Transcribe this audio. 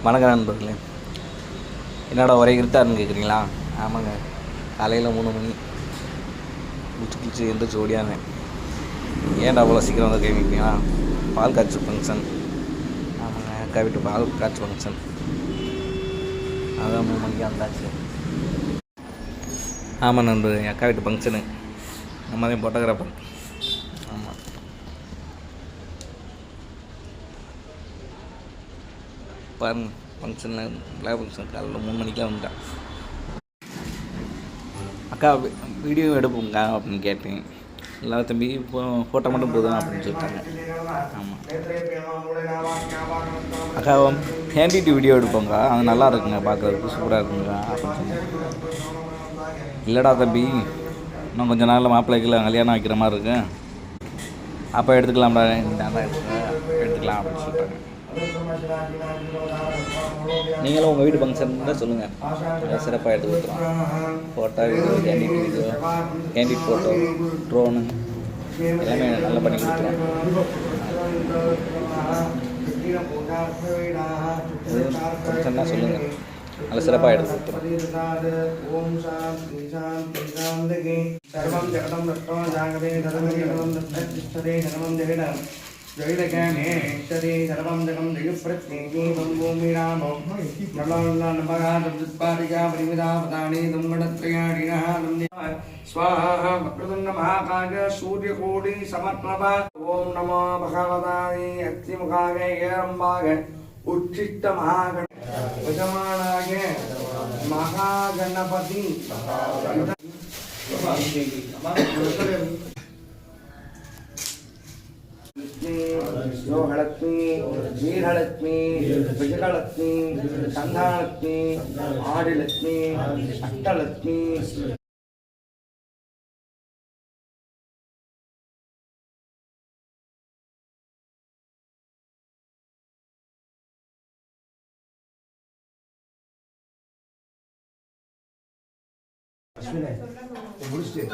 வணக்கம் நண்பர்களே. என்னடா ஒரே இருட்டாருன்னு கேட்குறீங்களா? ஆமாங்க, காலையில் 3 மணி குளிச்சு எந்திரிச்சு ஓடியானேன். ஏன்டா அவ்வளோ சீக்கிரம் வந்து கேட்குறீங்களா? பால் காய்ச்சி ஃபங்க்ஷன். ஆமாங்க, அக்கா வீட்டு பால் காய்ச்சி ஃபங்க்ஷன். அதான் 3 மணிக்கு வந்தாச்சு. ஆமாம் நண்பர், என் அக்கா வீட்டு ஃபங்க்ஷனு. நம்ம தான் ஃபோட்டோகிராஃபர். ஆமாம், பாருங்க ஃபங்க்ஷனில் விழா ஃபங்க்ஷன் காலையில் 3 மணிக்கெலாம் வந்துட்டேன். அக்கா வீடியோ எடுப்போங்க்கா அப்படின்னு கேட்டேன். இல்லை தம்பி இப்போ ஃபோட்டோ மட்டும் போதும் அப்படின்னு சொல்லிட்டாங்க. ஆமாம், அக்கா ஹேண்டிட்டு வீடியோ எடுப்போங்க்கா, அது நல்லா இருக்குங்க, பார்க்குறதுக்கு சூப்பராக இருக்குங்க அப்படின்னு சொன்னேன். இல்லைடா தம்பி, இன்னும் கொஞ்சம் நாளில் மாப்பிள்ளைக்குள்ள கல்யாணம் வைக்கிற மாதிரி இருக்கு, அப்போ எடுத்துக்கலாம்டா, எடுத்துக்கலாம் அப்படின்னு சொல்லிட்டாங்க. நீங்களும் உங்கள் வீட்டு ஃபங்க்ஷன் தான் சொல்லுங்கள், நல்லா சிறப்பாக எடுத்து கொடுத்துருவோம். Photo video, candid photo, drone எல்லாமே நல்லா பண்ணி கொடுத்துருவோம். ஃபங்க்ஷன் தான் சொல்லுங்கள், நல்ல சிறப்பாக எடுத்து கொடுத்துருவோம். ஜெயிலகேஷரே சர்வம் ஜகம் ஜெயப்பிரத்யேகி பூமி ராமோ நலோல்லன்பகாதிபாரிகா பரிமிதாபதானி துங்கடத்ரயாடினா ஸ்வாஹா வக்ரதுண்ட மகாகாய சூரியகோடி சமர்ப்பணப ஓம் நமோ பகவதாய அக்திமுகாய ஏரம்பாக உச்சிஷ்ட மகாகணமானாய மகாகணபதி யோகலட்சுமி, வீரலட்சுமி, விஜயலட்சுமி, சந்தானலட்சுமி, ஆதிலட்சுமி, அஷ்டலட்சுமி. முடிச்சுட்டு